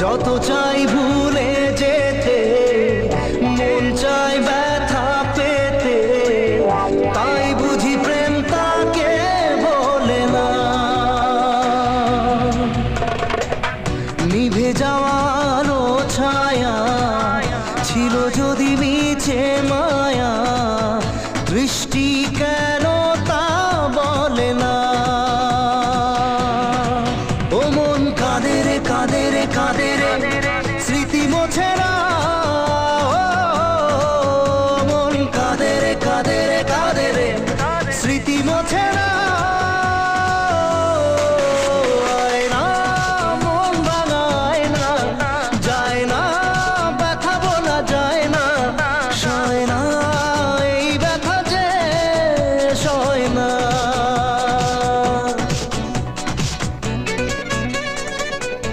যত চাই ভুলে যেতে, মন চাই ব্যথা পেতে, তাই বুঝি প্রেম তাকে বলে না। নিভে যাওয়ার ছায়া ছিল যদি মিছে মায়া,